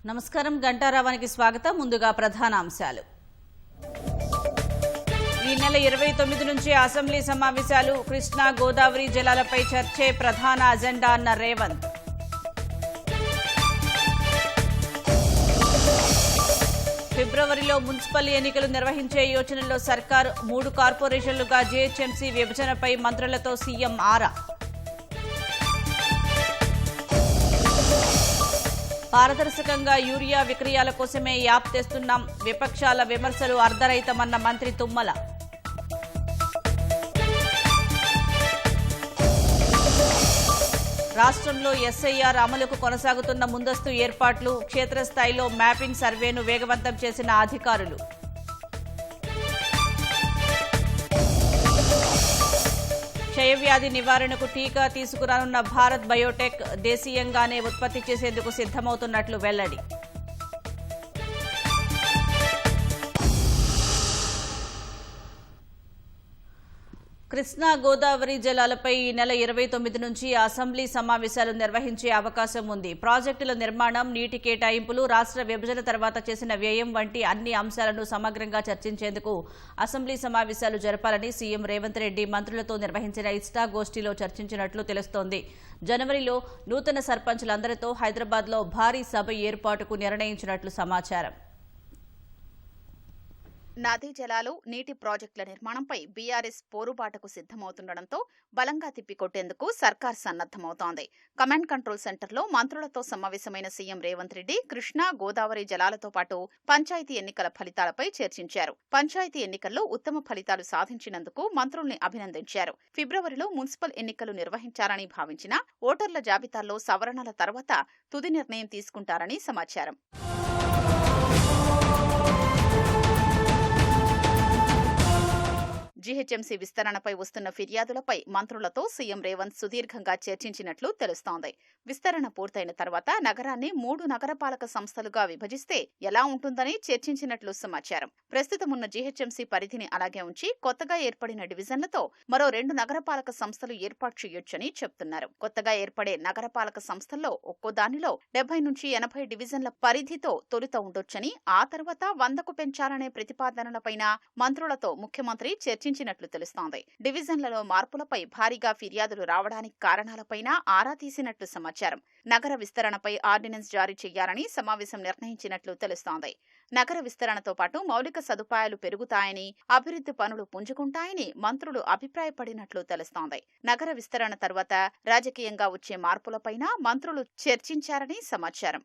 నమస్కారం. గంటారావానికి స్వాగతం. ముందుగా ప్రధాన అంశాలు. ఈ నెల 29 నుంచి అసెంబ్లీ సమావేశాలు. కృష్ణా గోదావరి జలాలపై చర్చే ప్రధాన అజెండా అన్న రేవంత్. ఫిబ్రవరిలో మున్సిపల్ ఎన్నికలు నిర్వహించే యోచనలో సర్కార్. 3 కార్పొరేషన్లుగా జీహెచ్ఎంసీ విభజనపై మంత్రులతో సీఎం ఆరా. పారదర్శకంగా యూరియా విక్రయాల కోసమే యాప్ తెస్తున్నాం. విపక్షాల విమర్శలు అర్ధరహితమన్న మంత్రి తుమ్మల. రాష్ట్రంలో ఎస్ఐఆర్ అమలుకు కొనసాగుతున్న ముందస్తు ఏర్పాట్లు. క్షేత్రస్థాయిలో మ్యాపింగ్ సర్వేను వేగవంతం చేసిన అధికారులు. క్షయవ్యాధి నివారణకు టీకా తీసుకురానున్న భారత్ బయోటెక్. దేశీయంగానే ఉత్పత్తి చేసేందుకు సిద్ధమవుతున్నట్లు వెల్లడి. కృష్ణా గోదావరి జలాలపై ఈ నెల 29 నుంచి అసెంబ్లీ సమావేశాలు నిర్వహించే అవకాశం ఉంది. ప్రాజెక్టుల నిర్మాణం, నీటి కేటాయింపులు, రాష్ట్ర విభజన తర్వాత చేసిన వ్యయం వంటి అన్ని అంశాలను సమగ్రంగా చర్చించేందుకు అసెంబ్లీ సమావేశాలు జరపాలని సీఎం రేవంత్ రెడ్డి మంత్రులతో నిర్వహించిన ఇష్టాగోష్ఠిలో చర్చించినట్లు తెలుస్తోంది. జనవరిలో నూతన సర్పంచ్లందరితో హైదరాబాద్లో భారీ సభ ఏర్పాటుకు నిర్ణయించినట్లు సమాచారం. నదీ జలాలు, నీటి ప్రాజెక్టుల నిర్మాణంపై బీఆర్ఎస్ పోరుబాటకు సిద్ధమవుతుండటంతో బలంగా తిప్పికొట్టేందుకు సర్కార్ సన్నద్దమవుతోంది. కమాండ్ కంట్రోల్ సెంటర్లో మంత్రులతో సమావేశమైన సీఎం రేవంత్ రెడ్డి కృష్ణా గోదావరి జలాలతో పాటు పంచాయతీ ఎన్నికల ఫలితాలపై చర్చించారు. పంచాయతీ ఎన్నికల్లో ఉత్తమ ఫలితాలు సాధించినందుకు మంత్రుల్ని అభినందించారు. ఫిబ్రవరిలో మున్సిపల్ ఎన్నికలు నిర్వహించారని భావించిన ఓటర్ల జాబితాల్లో సవరణల తర్వాత తుది నిర్ణయం తీసుకుంటారని సమాచారం. జీహెచ్ఎంసీ విస్తరణపై వస్తున్న ఫిర్యాదులపై మంత్రులతో సీఎం రేవంత్ సుదీర్ఘంగా చర్చించినట్లు తెలుస్తోంది. విస్తరణ పూర్తయిన తర్వాత నగరాన్ని 3 నగరపాలక సంస్థలుగా విభజిస్తే ఎలా ఉంటుందని చర్చించినట్లు సమాచారం. ప్రస్తుతమున్న జీహెచ్ఎంసీ పరిధిని అలాగే ఉంచి కొత్తగా ఏర్పడిన డివిజన్లతో మరో 2 నగరపాలక సంస్థలు ఏర్పాటు చేయొచ్చని చెప్తున్నారు. కొత్తగా ఏర్పడే నగరపాలక సంస్థల్లో ఒక్కో దానిలో 70 నుంచి 80 డివిజన్ల పరిధితో తొలుత ఉండొచ్చని, ఆ తర్వాత 100కు పెంచాలనే ప్రతిపాదనలపైన మంత్రులతో ముఖ్యమంత్రి చర్చించినట్లు తెలుస్తోంది. డివిజన్లలో మార్పులపై భారీగా ఫిర్యాదులు రావడానికి కారణాలపైన ఆరా తీసినట్లు సమాచారం. నగర విస్తరణపై ఆర్డినెన్స్ జారీ చేయాలని సమావేశం నిర్ణయించినట్లు తెలుస్తోంది. నగర విస్తరణతో పాటు మౌలిక సదుపాయాలు పెరుగుతాయని, అభివృద్ధి పనులు పుంజుకుంటాయని మంత్రులు అభిప్రాయపడినట్లు తెలుస్తోంది. నగర విస్తరణ తర్వాత రాజకీయంగా వచ్చే మార్పులపైన మంత్రులు చర్చించారని సమాచారం.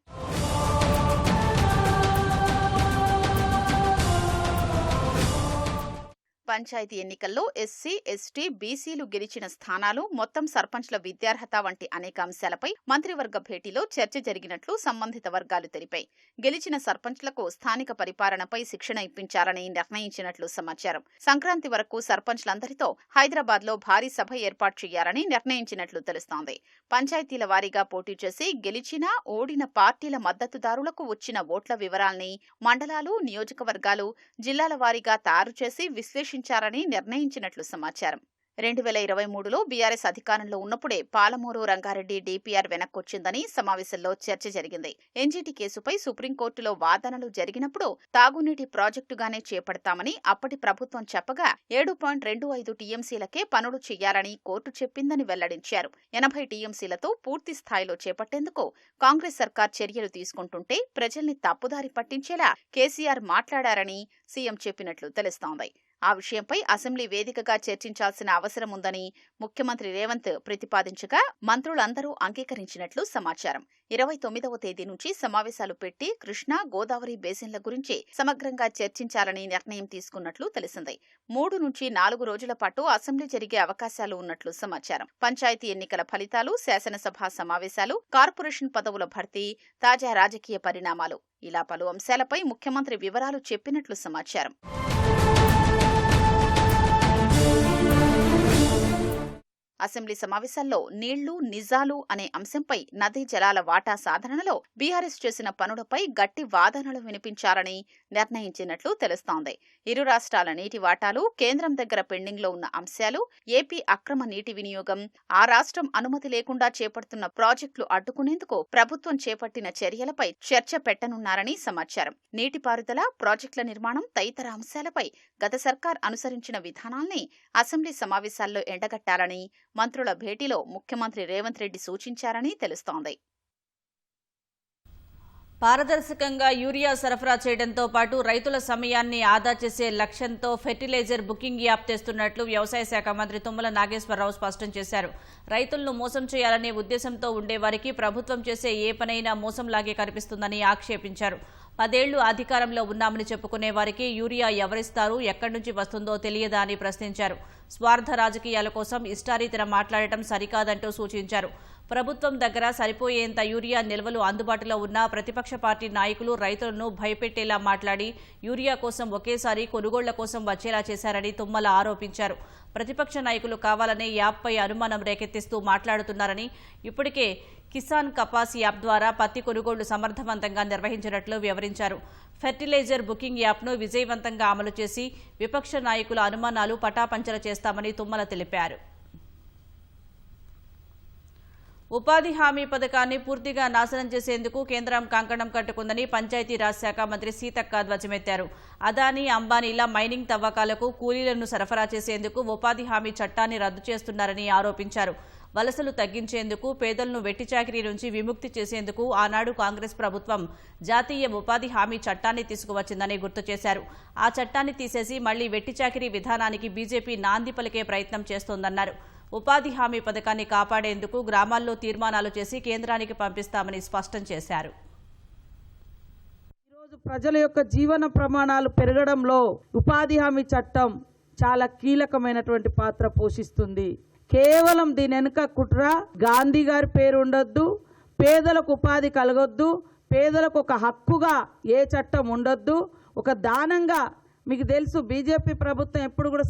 పంచాయతీ ఎన్నికల్లో ఎస్సీ, ఎస్టీ, బీసీలు గెలిచిన స్థానాలు, మొత్తం సర్పంచ్ల విద్యార్హత వంటి అనేక అంశాలపై మంత్రివర్గ భేటీలో చర్చ జరిగినట్లు సంబంధిత వర్గాలు తెలిపాయి. గెలిచిన సర్పంచ్లకు స్థానిక పరిపాలనపై శిక్షణ ఇప్పించాలని నిర్ణయించినట్లు సమాచారం. సంక్రాంతి వరకు సర్పంచ్లందరితో హైదరాబాద్లో భారీ సభ ఏర్పాటు చేయాలని నిర్ణయించినట్లు తెలుస్తోంది. పంచాయతీల వారీగా పోటీ చేసి గెలిచిన, ఓడిన పార్టీల మద్దతుదారులకు వచ్చిన ఓట్ల వివరాల్ని మండలాలు, నియోజకవర్గాలు, జిల్లాల వారీగా తయారు చేసి విశ్లేషించాలని నిర్ణయించినట్లు సమాచారం. 2023లో బీఆర్ఎస్ అధికారంలో ఉన్నప్పుడే పాలమూరు రంగారెడ్డి డీపీఆర్ వెనక్కొచ్చిందని సమావేశంలో చర్చ జరిగింది. ఎన్జీటీ కేసుపై సుప్రీంకోర్టులో వాదనలు జరిగినప్పుడు తాగునీటి ప్రాజెక్టుగానే చేపడతామని అప్పటి ప్రభుత్వం చెప్పగా 7.25 టీఎంసీలకే పనులు చేయాలని కోర్టు చెప్పిందని వెల్లడించారు. 80 టీఎంసీలతో పూర్తి స్థాయిలో చేపట్టేందుకు కాంగ్రెస్ సర్కార్ చర్యలు తీసుకుంటుంటే ప్రజల్ని తప్పుదారి పట్టించేలా కేసీఆర్ మాట్లాడారని సీఎం చెప్పినట్లు తెలుస్తోంది. ఆ విషయంపై అసెంబ్లీ వేదికగా చర్చించాల్సిన అవసరం ఉందని ముఖ్యమంత్రి రేవంత్ ప్రతిపాదించగా మంత్రులందరూ అంగీకరించినట్లు సమాచారం. 29వ తేదీ నుంచి సమావేశాలు పెట్టి కృష్ణా గోదావరి బేసిన్ల గురించి సమగ్రంగా చర్చించాలని నిర్ణయం తీసుకున్నట్లు తెలిసింది. 3 నుంచి 4 రోజుల పాటు అసెంబ్లీ జరిగే అవకాశాలు ఉన్నట్లు సమాచారం. పంచాయతీ ఎన్నికల ఫలితాలు, శాసనసభ సమావేశాలు, కార్పొరేషన్ పదవుల భర్తీ, తాజా రాజకీయ పరిణామాలు ఇలా పలు అంశాలపై ముఖ్యమంత్రి వివరాలు చెప్పినట్లు సమాచారం. అసెంబ్లీ సమావేశాల్లో నీళ్లు నిజాలు అనే అంశంపై నదీ జలాల వాటా సాధనలో బీఆర్ఎస్ చేసిన పనులపై గట్టి వాదనలు వినిపించాలని నిర్ణయించినట్లు తెలుస్తోంది. ఇరు రాష్ట్రాల నీటి వాటాలు, కేంద్రం దగ్గర పెండింగ్ లో ఉన్న అంశాలు, ఏపీ అక్రమ నీటి వినియోగం, ఆ రాష్ట్రం అనుమతి లేకుండా చేపడుతున్న ప్రాజెక్టులు అడ్డుకునేందుకు ప్రభుత్వం చేపట్టిన చర్యలపై చర్చ పెట్టనున్నారని సమాచారం. నీటిపారుదల, ప్రాజెక్టుల నిర్మాణం తదితర అంశాలపై గత సర్కార్ అనుసరించిన విధానాల్ని అసెంబ్లీ సమావేశాల్లో ఎండగట్టాలని మంత్రుల భేటీలో ముఖ్యమంత్రి రేవంత్ రెడ్డి సూచించారని తెలుస్తోంది. పారదర్శకంగా యూరియా సరఫరా చేయడంతో పాటు రైతుల సమయాన్ని ఆదా చేసే లక్ష్యంతో ఫెర్టిలైజర్ బుకింగ్ యాప్ తెస్తున్నట్లు వ్యవసాయ శాఖ మంత్రి తుమ్మల నాగేశ్వరరావు స్పష్టం చేశారు. రైతులను మోసం చేయాలనే ఉద్దేశంతో ఉండేవారికి ప్రభుత్వం చేసే ఏ పనైనా మోసంలాగే కనిపిస్తుందని ఆక్షేపించారు. 10 ఏళ్లు అధికారంలో ఉన్నామని చెప్పుకునే వారికి యూరియా ఎవరిస్తారు, ఎక్కడి నుంచి వస్తుందో తెలియదా అని ప్రశ్నించారు. స్వార్థ రాజకీయాల కోసం ఇష్టారీతిన మాట్లాడటం సరికాదంటూ సూచించారు. ప్రభుత్వం దగ్గర సరిపోయేంత యూరియా నిల్వలు అందుబాటులో ఉన్న ప్రతిపక్ష పార్టీ నాయకులు రైతులను భయపెట్టేలా మాట్లాడి యూరియా కోసం ఒకేసారి కొనుగోళ్ల కోసం వచ్చేలా చేశారని తుమ్మల ఆరోపించారు. ప్రతిపక్ష నాయకులు కావాలనే యాప్పై అనుమానం రేకెత్తిస్తూ మాట్లాడుతున్నారని, ఇప్పటికే కిసాన్ కపాస్ యాప్ ద్వారా పత్తి కొనుగోళ్లు సమర్థవంతంగా నిర్వహించినట్లు వివరించారు. ఫెర్టిలైజర్ బుకింగ్ యాప్ను విజయవంతంగా అమలు చేసి విపక్ష నాయకుల అనుమానాలు పటాపంచలు చేస్తామని తుమ్మల తెలిపారు. ఉపాధి హామీ పథకాన్ని పూర్తిగా నాశనం చేసేందుకు కేంద్రం కంకణం కట్టుకుందని పంచాయతీరాజ్ శాఖ మంత్రి సీతక్క ధ్వజమెత్తారు. అదానీ, అంబానీల మైనింగ్ తవ్వకాలకు కూలీలను సరఫరా చేసేందుకు ఉపాధి హామీ చట్టాన్ని రద్దు చేస్తున్నారని ఆరోపించారు. వలసలు తగ్గించేందుకు, పేదలను వెట్టి చాకిరీ నుంచి విముక్తి చేసేందుకు ఆనాడు కాంగ్రెస్ ప్రభుత్వం జాతీయ ఉపాధి హామీ చట్టాన్ని తీసుకువచ్చిందని గుర్తు చేశారు. ఆ చట్టాన్ని తీసేసి మళ్లీ వెట్టి చాకిరీ విధానానికి బీజేపీ నాంది పలికే ప్రయత్నం చేస్తోందన్నారు. ఉపాధి హామీ పథకాన్ని కాపాడేందుకు గ్రామాల్లో తీర్మానాలు చేసి కేంద్రానికి పంపిస్తామని స్పష్టం చేశారు. ఈరోజు ప్రజల యొక్క జీవన ప్రమాణాలు పెరగడంలో ఉపాధి హామీ చట్టం చాలా కీలకమైనటువంటి పాత్ర పోషిస్తుంది. కేవలం దీని వెనుక కుట్ర గాంధీ గారి పేరు ఉండొద్దు, పేదలకు ఉపాధి కలగొద్దు, పేదలకు ఒక హక్కుగా ఏ చట్టం ఉండొద్దు, ఒక దానంగా. మీకు తెలుసు బీజేపీ ప్రభుత్వం ఎప్పుడు కూడా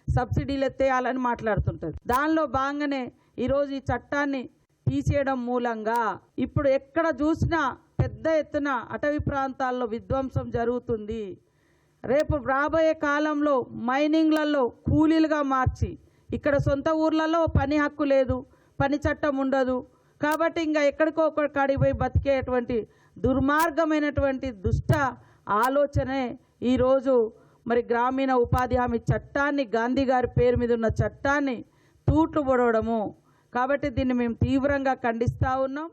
సబ్సిడీలు ఎత్తేయాలని మాట్లాడుతుంటుంది. దానిలో భాగంగానే ఈరోజు ఈ చట్టాన్ని తీసేయడం మూలంగా ఇప్పుడు ఎక్కడ చూసినా పెద్ద ఎత్తున అటవీ ప్రాంతాల్లో విధ్వంసం జరుగుతుంది. రేపు రాబోయే కాలంలో మైనింగ్లలో కూలీలుగా మార్చి, ఇక్కడ సొంత ఊర్లలో పని హక్కు లేదు, పని చట్టం ఉండదు. కాబట్టి ఇంకా ఎక్కడికో కాడికి పోయి బతికేటువంటి దుర్మార్గమైనటువంటి దుష్ట ఆలోచనే ఈరోజు మరి గ్రామీణ ఉపాధి హామీ చట్టాన్ని, గాంధీ గారి పేరు మీద ఉన్న చట్టాన్ని తూట్లు పొడవడము. కాబట్టి దీన్ని మేము తీవ్రంగా ఖండిస్తూ ఉన్నాం.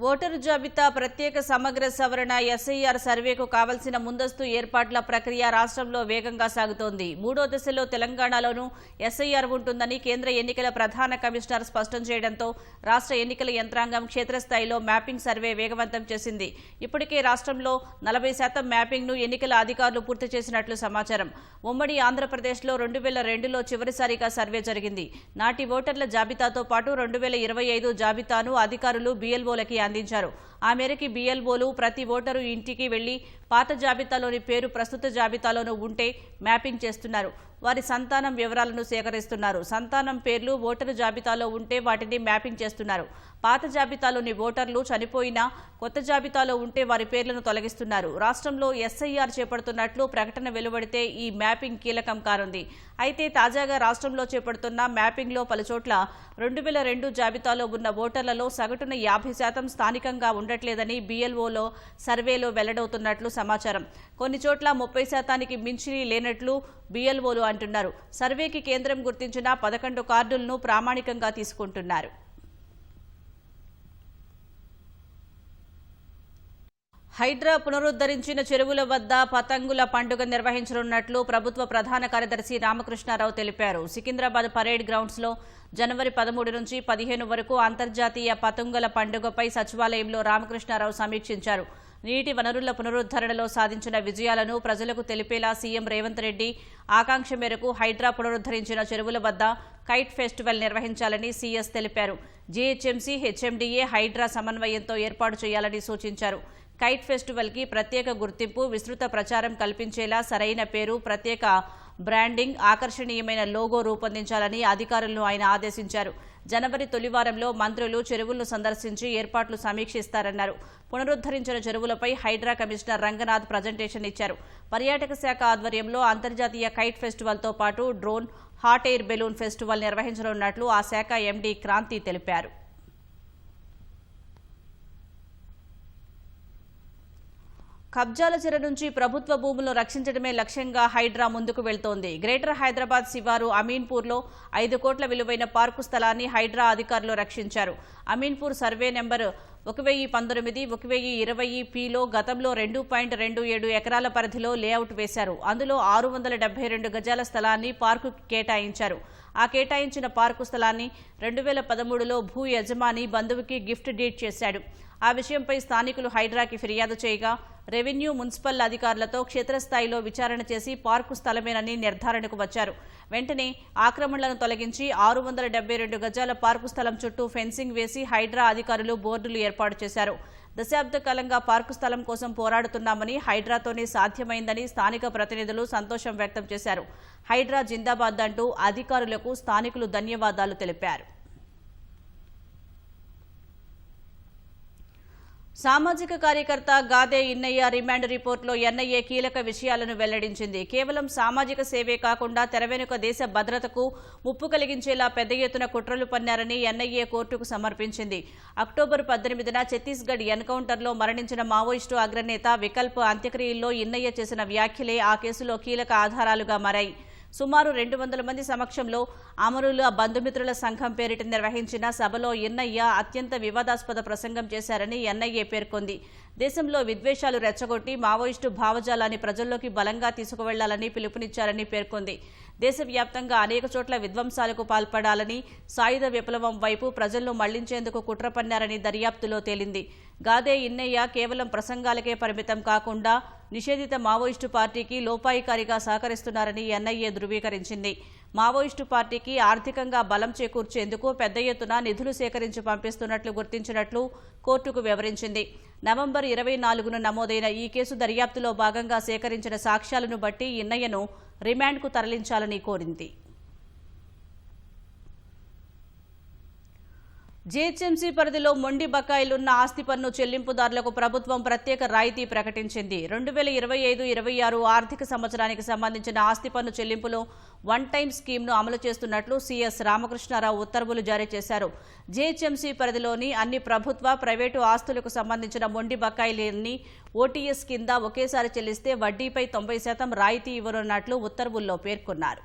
ఓటరు జాబితా ప్రత్యేక సమగ్ర సవరణ ఎస్ఐఆర్ సర్వేకు కావలసిన ముందస్తు ఏర్పాట్ల ప్రక్రియ రాష్ట్రంలో వేగంగా సాగుతోంది. 3వ దశలో తెలంగాణలోనూ ఎస్ఐఆర్ ఉంటుందని కేంద్ర ఎన్నికల ప్రధాన కమిషనర్ స్పష్టం చేయడంతో రాష్ట్ర ఎన్నికల యంత్రాంగం క్షేత్రస్థాయిలో మ్యాపింగ్ సర్వే వేగవంతం చేసింది. ఇప్పటికే రాష్ట్రంలో 40% మ్యాపింగ్ను ఎన్నికల అధికారులు పూర్తి చేసినట్లు సమాచారం. ఉమ్మడి ఆంధ్రప్రదేశ్లో 2002లో చివరిసారిగా సర్వే జరిగింది. నాటి ఓటర్ల జాబితాతో పాటు 2025 జాబితాను అధికారులు బీఎల్ఓలకి అందించారు. ఆ మేరకు బీఎల్ఓలు ప్రతి ఓటరు ఇంటికి వెళ్లి పాత జాబితాలోని పేరు ప్రస్తుత జాబితాలోనూ ఉంటే మ్యాపింగ్ చేస్తున్నారు. వారి సంతానం వివరాలను సేకరిస్తున్నారు. సంతానం పేర్లు ఓటరు జాబితాలో ఉంటే వాటిని మ్యాపింగ్ చేస్తున్నారు. పాత జాబితాలోని ఓటర్లు చనిపోయినా కొత్త జాబితాలో ఉంటే వారి పేర్లను తొలగిస్తున్నారు. రాష్ట్రంలో ఎస్ఐఆర్ చేపడుతున్నట్లు ప్రకటన వెలువడితే ఈ మ్యాపింగ్ కీలకం కానుంది. అయితే తాజాగా రాష్ట్రంలో చేపడుతున్న మ్యాపింగ్లో పలుచోట్ల 2002 జాబితాలో ఉన్న ఓటర్లలో సగటున 50% స్థానికంగా ఉండట్లేదని బీఎల్ఓలో సర్వేలో వెల్లడవుతున్నట్లు సమాచారం. కొన్ని చోట్ల 30% మించి లేనట్లు బీఎల్ఓలు అంటున్నారు. సర్వేకి కేంద్రం గుర్తించిన 11 కార్డులను ప్రామాణికంగా తీసుకుంటున్నారు. హైడ్రా పునరుద్ధరించిన చెరువుల వద్ద పతంగుల పండుగ నిర్వహించనున్నట్లు ప్రభుత్వ ప్రధాన కార్యదర్శి రామకృష్ణారావు తెలిపారు. సికింద్రాబాద్ పరేడ్ గ్రౌండ్స్లో జనవరి 13 నుంచి 15 వరకు అంతర్జాతీయ పతంగుల పండుగపై సచివాలయంలో రామకృష్ణారావు సమీక్షించారు. నీటి వనరుల పునరుద్ధరణలో సాధించిన విజయాలను ప్రజలకు తెలిపేలా సీఎం రేవంత్ రెడ్డి ఆకాంక్ష మేరకు హైడ్రా పునరుద్ధరించిన చెరువుల వద్ద కైట్ ఫెస్టివల్ నిర్వహించాలని సీఎస్ తెలిపారు. జీహెచ్ఎంసీ, హెచ్ఎండీఏ హైడ్రా సమన్వయంతో ఏర్పాటు చేయాలని సూచించారు. కైట్ ఫెస్టివల్ కి ప్రత్యేక గుర్తింపు, విస్తృత ప్రచారం కల్పించేలా సరైన పేరు, ప్రత్యేక బ్రాండింగ్, ఆకర్షణీయమైన లోగో రూపొందించాలని అధికారులను ఆయన ఆదేశించారు. జనవరి తొలివారంలో మంత్రులు చెరువులను సందర్శించి ఏర్పాట్లు సమీక్షిస్తారన్నారు. పునరుద్ధరించిన చెరువులపై హైడ్రా కమిషనర్ రంగనాథ్ ప్రజెంటేషన్ ఇచ్చారు. పర్యాటక శాఖ ఆధ్వర్యంలో అంతర్జాతీయ కైట్ ఫెస్టివల్తో పాటు drone, hot air balloon festival నిర్వహించనున్నట్లు ఆ శాఖ ఎండీ క్రాంతి తెలిపారు. కబ్జాల చెర నుంచి ప్రభుత్వ భూములను రక్షించడమే లక్ష్యంగా హైడ్రా ముందుకు వెళ్తోంది. గ్రేటర్ హైదరాబాద్ శివారు అమీన్పూర్లో 5 కోట్ల విలువైన పార్కు స్థలాన్ని హైడ్రా అధికారులు రక్షించారు. అమీన్పూర్ సర్వే నెంబర్ 1019, 1020 పిలో గతంలో 2.27 ఎకరాల పరిధిలో లేఅవుట్ వేశారు. అందులో 672 గజాల స్థలాన్ని పార్కు కేటాయించారు. ఆ కేటాయించిన పార్కు స్థలాన్ని 2013లో భూ యజమాని బంధువుకి గిఫ్ట్ డీడ్ చేశాడు. ఆ విషయంపై స్థానికులు హైడ్రాకి ఫిర్యాదు చేయగా రెవెన్యూ, మున్సిపల్ అధికారులతో క్షేత్రస్థాయిలో విచారణ చేసి పార్కు స్థలమేనని నిర్ధారణకు వచ్చారు. వెంటనే ఆక్రమణలను తొలగించి 672 గజాల పార్కు స్థలం చుట్టూ ఫెన్సింగ్ వేసి హైడ్రా అధికారులు బోర్డులు ఏర్పాటు చేశారు. దశాబ్ద కాలంగా పార్కు స్థలం కోసం పోరాడుతున్నామని, హైడ్రాతోనే సాధ్యమైందని స్థానిక ప్రతినిధులు సంతోషం వ్యక్తం చేశారు. హైడ్రా జిందాబాద్ అంటూ అధికారులకు స్థానికులు ధన్యవాదాలు తెలిపారు. సామాజిక కార్యకర్త గాదే ఇన్నయ్య రిమాండ్ రిపోర్టులో ఎన్ఐఏ కీలక విషయాలను వెల్లడించింది. కేవలం సామాజిక సేవే కాకుండా తెరవెనుక దేశ భద్రతకు ముప్పు కలిగించేలా పెద్ద ఎత్తున కుట్రలు పన్నారని ఎన్ఐఏ కోర్టుకు సమర్పించింది. అక్టోబర్ 18న ఛత్తీస్గఢ్ ఎన్కౌంటర్లో మరణించిన మావోయిస్టు అగ్రనేత వికల్ప్ అంత్యక్రియల్లో ఇన్నయ్య చేసిన వ్యాఖ్యలే ఆ కేసులో కీలక ఆధారాలుగా మారాయి. సుమారు 200 మంది సమక్షంలో అమరుల బంధుమిత్రుల సంఘం పేరిట నిర్వహించిన సభలో ఇన్నయ్య అత్యంత వివాదాస్పద ప్రసంగం చేశారని ఎన్ఐఏ పేర్కొంది. దేశంలో విద్వేషాలు రెచ్చగొట్టి మావోయిస్టు భావజాలాన్ని ప్రజల్లోకి బలంగా తీసుకువెళ్లాలని పిలుపునిచ్చారని పేర్కొంది. దేశవ్యాప్తంగా అనేక చోట్ల విధ్వంసాలకు పాల్పడాలని, సాయుధ విప్లవం వైపు ప్రజలను మళ్లించేందుకు కుట్ర పన్నారని దర్యాప్తులో తేలింది. గాదే ఇన్నయ్య కేవలం ప్రసంగాలకే పరిమితం కాకుండా నిషేధిత మావోయిస్టు పార్టీకి లోపాయికారిగా సహకరిస్తున్నారని ఎన్ఐఏ ధృవీకరించింది. మావోయిస్టు పార్టీకి ఆర్థికంగా బలం చేకూర్చేందుకు పెద్ద ఎత్తున నిధులు సేకరించి పంపిస్తున్నట్లు గుర్తించినట్లు కోర్టుకు వివరించింది. నవంబర్ 24న నమోదైన ఈ కేసు దర్యాప్తులో భాగంగా సేకరించిన సాక్ష్యాలను బట్టి ఇన్నయ్యను రిమాండ్కు తరలించాలని కోరింది. జీహెచ్ఎంసీ పరిధిలో మొండి బకాయిలున్న ఆస్తి పన్ను చెల్లింపుదారులకు ప్రభుత్వం ప్రత్యేక రాయితీ ప్రకటించింది. 2025-26 ఆర్థిక సంవత్సరానికి సంబంధించిన ఆస్తి పన్ను చెల్లింపులో వన్ టైం స్కీమ్ను అమలు చేస్తున్నట్లు సీఎస్ రామకృష్ణారావు ఉత్తర్వులు జారీ చేశారు. జీహెచ్ఎంసీ పరిధిలోని అన్ని ప్రభుత్వ, ప్రైవేటు ఆస్తులకు సంబంధించిన మొండి బకాయిలన్నీ ఓటీఎస్ కింద ఒకేసారి చెల్లిస్తే వడ్డీపై 90% రాయితీ ఇవ్వనున్నట్లు ఉత్తర్వుల్లో పేర్కొన్నారు.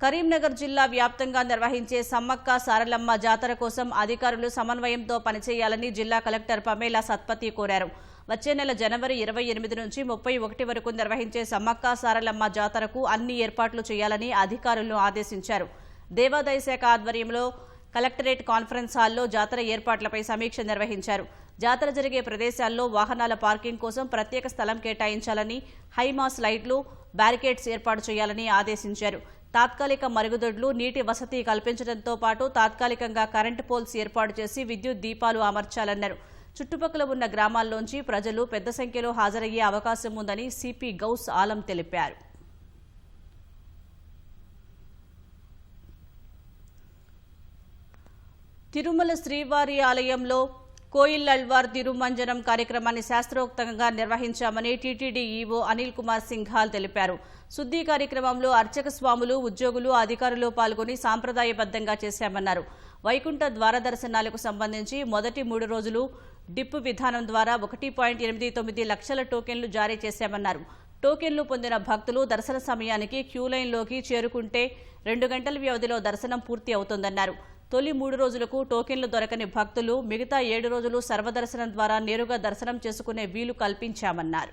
కరీంనగర్ జిల్లా వ్యాప్తంగా నిర్వహించే సమ్మక్క సారలమ్మ జాతర కోసం అధికారులు సమన్వయంతో పనిచేయాలని జిల్లా కలెక్టర్ పమేలా సత్పతి కోరారు. వచ్చే నెల జనవరి 28 నుంచి 31 వరకు నిర్వహించే సమ్మక్క సారలమ్మ జాతరకు అన్ని ఏర్పాట్లు చేయాలని అధికారులను ఆదేశించారు. దేవాదాయ శాఖ ఆధ్వర్యంలో కలెక్టరేట్ కాన్ఫరెన్స్ హాల్లో జాతర ఏర్పాట్లపై సమీక్ష నిర్వహించారు. జాతర జరిగే ప్రదేశాల్లో వాహనాల పార్కింగ్ కోసం ప్రత్యేక స్థలం కేటాయించాలని, హైమాస్ లైట్లు, బ్యారికేడ్స్ ఏర్పాటు చేయాలని ఆదేశించారు. తాత్కాలిక మరుగుదొడ్లు, నీటి వసతి కల్పించడంతో పాటు తాత్కాలికంగా కరెంటు పోల్స్ ఏర్పాటు చేసి విద్యుత్ దీపాలు అమర్చాలన్నారు. చుట్టుపక్కల ఉన్న గ్రామాల్లోంచి ప్రజలు పెద్ద సంఖ్యలో హాజరయ్యే అవకాశం ఉందని సిపి గౌస్ ఆలం తెలిపారు. తిరుమల శ్రీవారి ఆలయంలో కోయిల్లల్వార్ తిరుమంజనం కార్యక్రమాన్ని శాస్త్రోక్తంగా నిర్వహించామని టీటీడీ ఈవో అనిల్ కుమార్ సింఘాల్ తెలిపారు. శుద్ధి కార్యక్రమంలో అర్చక స్వాములు, ఉద్యోగులు, అధికారులు పాల్గొని సాంప్రదాయబద్ధంగా చేశామన్నారు. వైకుంఠ ద్వార దర్శనాలకు సంబంధించి మొదటి 3 రోజులు డిప్ విధానం ద్వారా 1.89 లక్షల టోకెన్లు జారీ చేశామన్నారు. టోకెన్లు పొందిన భక్తులు దర్శన సమయానికి క్యూలైన్లోకి చేరుకుంటే 2 గంటల వ్యవధిలో దర్శనం పూర్తి అవుతోందన్నారు. తొలి 3 రోజులకు టోకెన్లు దొరకని భక్తులు మిగతా 7 రోజులు సర్వదర్శనం ద్వారా నేరుగా దర్శనం చేసుకునే వీలు కల్పించామన్నారు.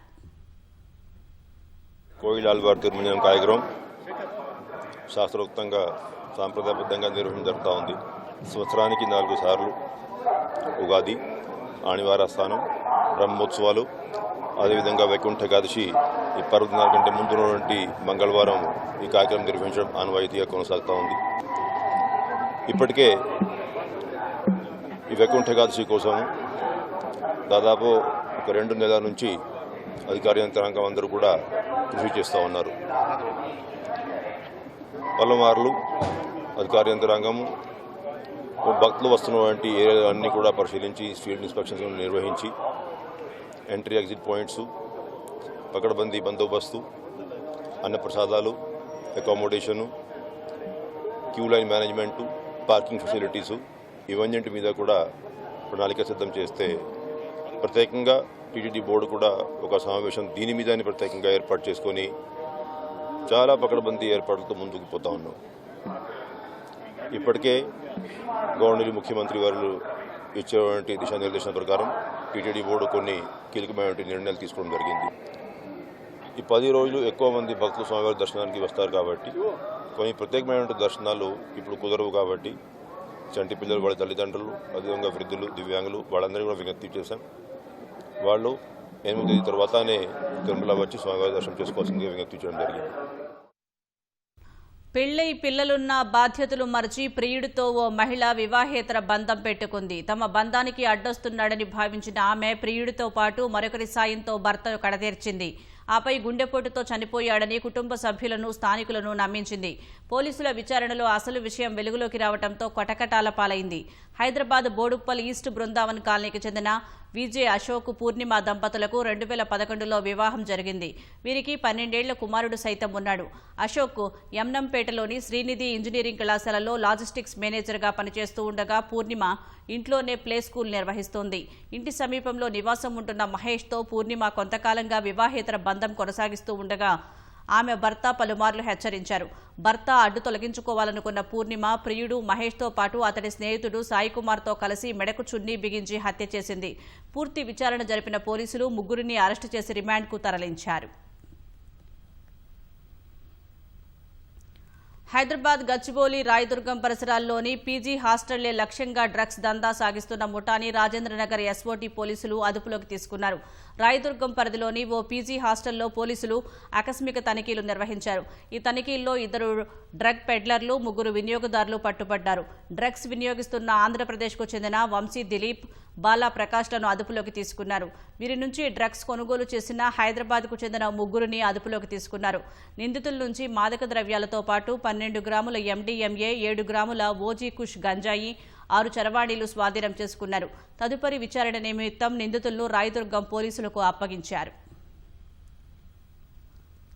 కోయిలాల్వార్ తిరుమంజనం కార్యక్రమం శాస్త్రోక్తంగా సాంప్రదాయబద్ధంగా నిర్వహించడం జరుగుతూ ఉంది. సంవత్సరానికి 4 సార్లు ఉగాది, ఆణివార స్థానం, బ్రహ్మోత్సవాలు, అదేవిధంగా వైకుంఠ ఏకాదశి ఈ పర్వదినాల కంటే ముందున్నటువంటి మంగళవారం ఈ కార్యక్రమం నిర్వహించడం ఆనవాయితీగా కొనసాగుతూ ఉంది. ఇప్పటికే ఈ వైకుంఠ ఏకాదశి కోసం దాదాపు ఒక 2 నెలల నుంచి అధికార యంత్రాంగం అందరూ కూడా కృషి చేస్తూ ఉన్నారు. పలుమార్లు అధికార యంత్రాంగము భక్తులు వస్తున్నటువంటి ఏరియాలన్నీ కూడా పరిశీలించి ఫీల్డ్ ఇన్స్పెక్షన్స్ నిర్వహించి ఎంట్రీ ఎగ్జిట్ పాయింట్స్, పకడ్బందీ బందోబస్తు, అన్నప్రసాదాలు, accommodation, queue line management, parking facilities ఇవన్నింటి మీద కూడా ప్రణాళిక సిద్ధం చేస్తే ప్రత్యేకంగా టీటీడీ బోర్డు కూడా ఒక సమావేశం దీని మీద ప్రత్యేకంగా ఏర్పాటు చేసుకొని చాలా పకడ్బందీ ఏర్పాట్లతో ముందుకు పోతా ఉన్నాం. ఇప్పటికే గవర్నర్ ముఖ్యమంత్రి వారు ఇచ్చేటువంటి దిశానిర్దేశం ప్రకారం టీటీడీ బోర్డు కొన్ని కీలకమైనటువంటి నిర్ణయాలు తీసుకోవడం జరిగింది. ఈ 10 రోజులు ఎక్కువ మంది భక్తులు స్వామివారి దర్శనానికి వస్తారు కాబట్టి కొన్ని ప్రత్యేకమైనటువంటి దర్శనాలు ఇప్పుడు కుదరవు కాబట్టి చంటి పిల్లలు, వాళ్ళ తల్లిదండ్రులు, అదేవిధంగా వృద్ధులు, దివ్యాంగులు వాళ్ళందరినీ కూడా విజ్ఞప్తి చేశాం. వాళ్ళు 8 తేదీ తర్వాతనే తిరుమల వచ్చి స్వామివారి దర్శనం చేసుకోవాల్సిందిగా విజ్ఞప్తి చేయడం జరిగింది. పెళ్లై పిల్లలున్న బాధ్యతలు మరచి ప్రియుడితో ఓ మహిళ వివాహేతర బంధం పెట్టుకుంది. తమ బంధానికి అడ్డొస్తున్నాడని భావించిన ఆమె ప్రియుడితో పాటు మరొకరి సాయంతో భర్త కడతీర్చింది. ఆపై గుండెపోటుతో చనిపోయాడని కుటుంబ సభ్యులను, స్థానికులను నమ్మించింది. పోలీసుల విచారణలో అసలు విషయం వెలుగులోకి రావడంతో కటకటాల పాలైంది. హైదరాబాద్ బోడుప్పల్ ఈస్ట్ బృందావన్ కాలనీకి చెందిన విజయ్ అశోక్ పూర్ణిమ దంపతులకు 2011లో వివాహం జరిగింది. వీరికి 12 ఏళ్ల కుమారుడు సైతం ఉన్నాడు. అశోక్ యమ్నంపేటలోని శ్రీనిధి ఇంజనీరింగ్ కళాశాలలో లాజిస్టిక్స్ మేనేజర్గా పనిచేస్తూ ఉండగా పూర్ణిమ ఇంట్లోనే ప్లే స్కూల్ నిర్వహిస్తోంది. ఇంటి సమీపంలో నివాసం ఉంటున్న మహేష్తో పూర్ణిమ కొంతకాలంగా వివాహేతర బంధం కొనసాగిస్తూ ఉండగా ఆమె భర్త పలుమార్లు హెచ్చరించారు. భర్త అడ్డు తొలగించుకోవాలనుకున్న పూర్ణిమ ప్రియుడు మహేష్తో పాటు అతడి స్నేహితుడు సాయికుమార్తో కలిసి మెడకు చున్నీ బిగించి హత్య చేసింది. పూర్తి విచారణ జరిపిన పోలీసులు ముగ్గురిని అరెస్టు చేసి రిమాండ్కు తరలించారు. హైదరాబాద్ గచ్చిబౌలి రాయదుర్గం పరిసరాల్లోని పీజీ హాస్టళ్లే లక్ష్యంగా డ్రగ్స్ దందా సాగిస్తున్న ముఠాని రాజేంద్రనగర్ ఎస్ఓటీ పోలీసులు అదుపులోకి తీసుకున్నారు. రాయదుర్గం పరిధిలోని ఓ పీజీ హాస్టల్లో పోలీసులు ఆకస్మిక తనిఖీలు నిర్వహించారు. ఈ తనిఖీల్లో 2 డ్రగ్ పెడ్లర్లు, 3 వినియోగదారులు పట్టుబడ్డారు. డ్రగ్స్ వినియోగిస్తున్న ఆంధ్రప్రదేశ్కు చెందిన వంశీ దిలీప్, బాలా ప్రకాష్లను అదుపులోకి తీసుకున్నారు. వీరి నుంచి డ్రగ్స్ కొనుగోలు చేసిన హైదరాబాద్కు చెందిన 3 అదుపులోకి తీసుకున్నారు. నిందితుల నుంచి మాదక ద్రవ్యాలతో పాటు 12 గ్రాముల ఎండీఎంఏ, 7 గ్రాముల ఓజీ కుష్ గంజాయి, 6 చరవాణీలు స్వాధీనం చేసుకున్నారు. తదుపరి విచారణ నిమిత్తం నిందితులను రాయదుర్గం పోలీసులకు అప్పగించారు.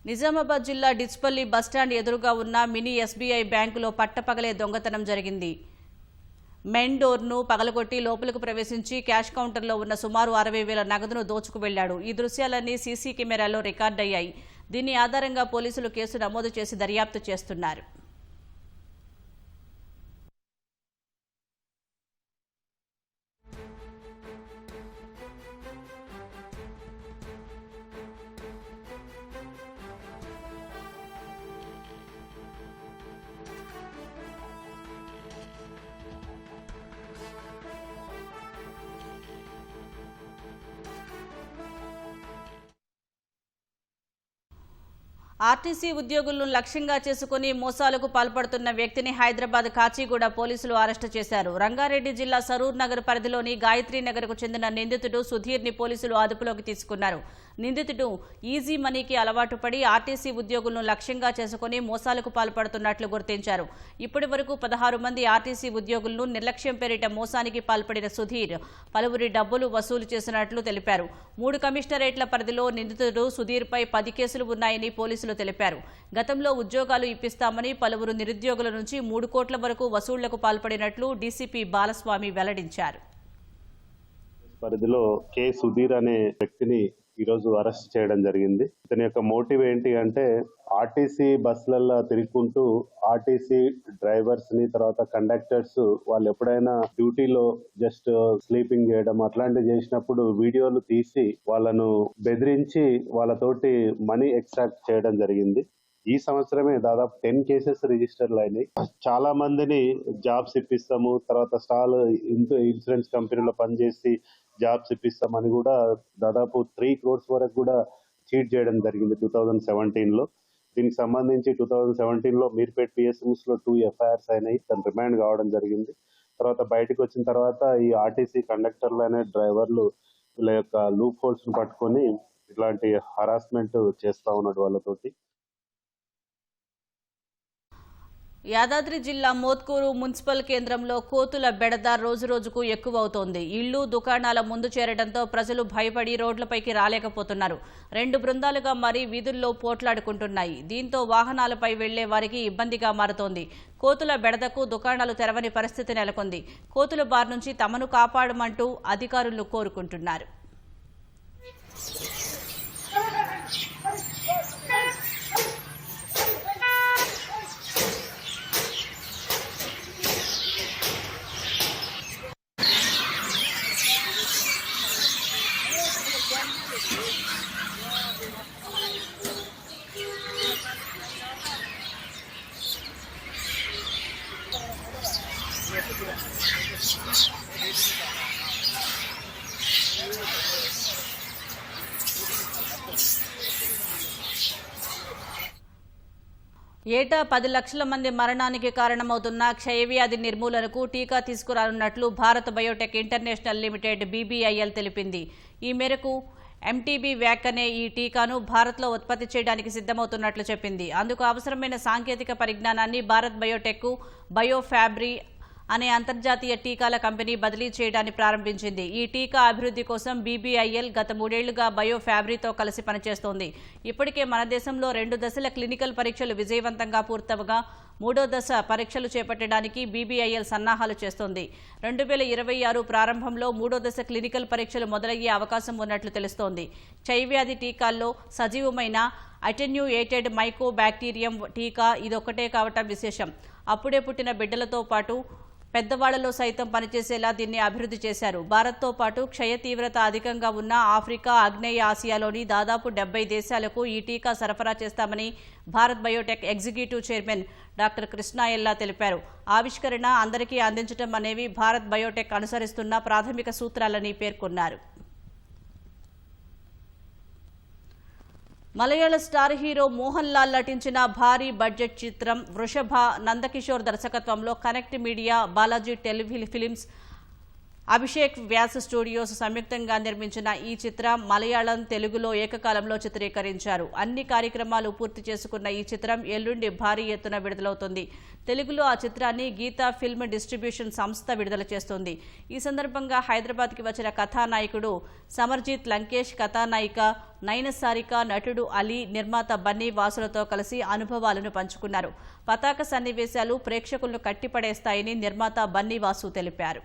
నిజామాబాద్ జిల్లా డిచ్పల్లి బస్టాండ్ ఎదురుగా ఉన్న మినీ ఎస్బీఐ బ్యాంకులో పట్టపగలే దొంగతనం జరిగింది. మెయిన్ డోర్ను పగలగొట్టి లోపలికి ప్రవేశించి క్యాష్ కౌంటర్లో ఉన్న సుమారు 60,000 నగదును దోచుకు వెళ్లాడు. ఈ దృశ్యాలన్నీ సీసీ కెమెరాలో రికార్డయ్యాయి. దీని ఆధారంగా పోలీసులు కేసు నమోదు చేసి దర్యాప్తు చేస్తున్నారు. ఆర్టీసీ ఉద్యోగులను లక్ష్యంగా చేసుకుని మోసాలకు పాల్పడుతున్న వ్యక్తిని హైదరాబాద్ కాచిగూడ పోలీసులు అరెస్టు చేశారు. రంగారెడ్డి జిల్లా సరూర్ నగర్ పరిధిలోని గాయత్రి నగర్కు చెందిన నిందితుడు సుధీర్ని పోలీసులు అదుపులోకి తీసుకున్నారు. నిందితుడు ఈజీ మనీకి అలవాటు పడి ఆర్టీసీ ఉద్యోగులను లక్ష్యంగా చేసుకుని మోసాలకు పాల్పడుతున్నట్లు గుర్తించారు. ఇప్పటి వరకు 16 మంది ఆర్టీసీ ఉద్యోగులను నిర్లక్ష్యం పేరిట మోసానికి పాల్పడిన సుధీర్ పలువురి డబ్బులు వసూలు చేసినట్లు తెలిపారు. 3 కమిషనరేట్ల పరిధిలో నిందితుడు సుధీర్పై 10 కేసులు ఉన్నాయని పోలీసులు తెలిపారు. గతంలో ఉద్యోగాలు ఇప్పిస్తామని పలువురు నిరుద్యోగుల నుంచి 3 కోట్ల వరకు వసూళ్లకు పాల్పడినట్లు డీసీపీ బాలస్వామి వెల్లడించారు. పరిధిలో కె సుధీర్ అనే వ్యక్తిని ఈరోజు అరెస్ట్ చేయడం జరిగింది. ఇతని యొక్క మోటివ్ ఏంటి అంటే ఆర్టీసీ బస్సులలో తిరుగుకుంటూ ఆర్టీసీ డ్రైవర్స్ ని, తర్వాత కండక్టర్స్ వాళ్ళు ఎప్పుడైనా డ్యూటీలో జస్ట్ స్లీపింగ్ చేయడం అట్లాంటివి చేసినప్పుడు వీడియోలు తీసి వాళ్ళను బెదిరించి వాళ్ళతోటి మనీ ఎక్స్ట్రాక్ట్ చేయడం జరిగింది. ఈ సంవత్సరమే దాదాపు 10 కేసెస్ రిజిస్టర్లు అయినాయి. చాలా మందిని జాబ్స్ ఇప్పిస్తాము, తర్వాత స్టాల్ ఇన్సూరెన్స్ కంపెనీలో పనిచేసి జాబ్స్ ఇప్పిస్తామని కూడా దాదాపు 3 crores వరకు కూడా చీట్ చేయడం జరిగింది 2017లో. దీనికి సంబంధించి 2017లో మీర్పేట్ పిఎస్ఎంస్ లో 2 FIRs అయినాయి. తను రిమాండ్ కావడం జరిగింది. తర్వాత బయటకు వచ్చిన తర్వాత ఈ ఆర్టీసీ కండక్టర్లు అనే డ్రైవర్లు వీళ్ళ యొక్క లూప్ హోల్స్ ను పట్టుకొని ఇట్లాంటి హరాస్మెంట్ చేస్తా ఉన్నాడు వాళ్ళతోటి. యాదాద్రి జిల్లా మోత్కూరు మున్సిపల్ కేంద్రంలో కోతుల బెడద రోజురోజుకు ఎక్కువవుతోంది. ఇళ్లు దుకాణాల ముందు చేరడంతో ప్రజలు భయపడి రోడ్లపైకి రాలేకపోతున్నారు. 2 బృందాలుగా మారి వీధుల్లో పోట్లాడుకుంటున్నాయి. దీంతో వాహనాలపై వెళ్లే వారికి ఇబ్బందిగా మారుతోంది. కోతుల బెడదకు దుకాణాలు తెరవని పరిస్థితి నెలకొంది. కోతుల బారి నుంచి తమను కాపాడమంటూ అధికారులు కోరుకుంటున్నారు. ఏటా 10 లక్షల మంది మరణానికి కారణమవుతున్న క్షయవ్యాధి నిర్మూలనకు టీకా తీసుకురానున్నట్లు భారత్ బయోటెక్ ఇంటర్నేషనల్ లిమిటెడ్ BBIL తెలిపింది. ఈ మేరకు MTB వ్యాక్ అనే ఈ టీకాను భారత్లో ఉత్పత్తి చేయడానికి సిద్ధమవుతున్నట్లు చెప్పింది. అందుకు అవసరమైన సాంకేతిక పరిజ్ఞానాన్ని భారత్ బయోటెక్ బయోఫ్యాబ్రీ అనే అంతర్జాతీయ టీకాల కంపెనీ బదిలీ చేయడాన్ని ప్రారంభించింది. ఈ టీకా అభివృద్ధి కోసం BBIL గత 3 ఏళ్లుగా బయోఫ్యాబ్రీతో కలిసి పనిచేస్తోంది. ఇప్పటికే మన దేశంలో 2 దశల క్లినికల్ పరీక్షలు విజయవంతంగా పూర్తవగా 3వ దశ పరీక్షలు చేపట్టడానికి BBIL సన్నాహాలు చేస్తోంది. 2026 ప్రారంభంలో 3వ దశ క్లినికల్ పరీక్షలు మొదలయ్యే అవకాశం ఉన్నట్లు తెలుస్తోంది. క్షయవ్యాధి టీకాల్లో సజీవమైన అటెన్యూయేటెడ్ మైకోబాక్టీరియం టీకా ఇదొక్కటే కావటం విశేషం. అప్పుడే పుట్టిన బిడ్డలతో పాటు పెద్దవాళ్లలో సైతం పనిచేసేలా దీన్ని అభివృద్ధి చేశారు. భారత్తో పాటు క్షయ తీవ్రత అధికంగా ఉన్న ఆఫ్రికా, ఆగ్నేయ ఆసియాలోని దాదాపు 70 దేశాలకు ఈ టీకా సరఫరా చేస్తామని Bharat Biotech executive chairman doctor Krishna ఎల్లా తెలిపారు. ఆవిష్కరణ అందరికీ అందించడం అనేవి భారత్ బయోటెక్ అనుసరిస్తున్న ప్రాథమిక సూత్రాలని పేర్కొన్నారు. మలయాళ స్టార్ హీరో మోహన్ లాల్ నటించిన భారీ బడ్జెట్ చిత్రం వృషభ నందకిషోర్ దర్శకత్వంలో connect media, Balaji telefilms, Abhishek Vyas studios సంయుక్తంగా నిర్మించిన ఈ చిత్రం మలయాళం, తెలుగులో ఏకకాలంలో చిత్రీకరించారు. అన్ని కార్యక్రమాలు పూర్తి చేసుకున్న ఈ చిత్రం ఎల్లుండి భారీ ఎత్తున విడుదలవుతుంది. తెలుగులో ఆ చిత్రాన్ని గీతా ఫిల్మ్ డిస్ట్రిబ్యూషన్ సంస్థ విడుదల చేస్తోంది. ఈ సందర్భంగా హైదరాబాద్కి వచ్చిన కథానాయకుడు సమర్జిత్ లంకేష్, కథానాయిక నయనసారిక, నటుడు అలీ, నిర్మాత బన్నీ వాసులతో కలిసి అనుభవాలను పంచుకున్నారు. పతాక సన్నివేశాలు ప్రేక్షకులను కట్టిపడేస్తాయని నిర్మాత బన్నీ వాసు తెలిపారు.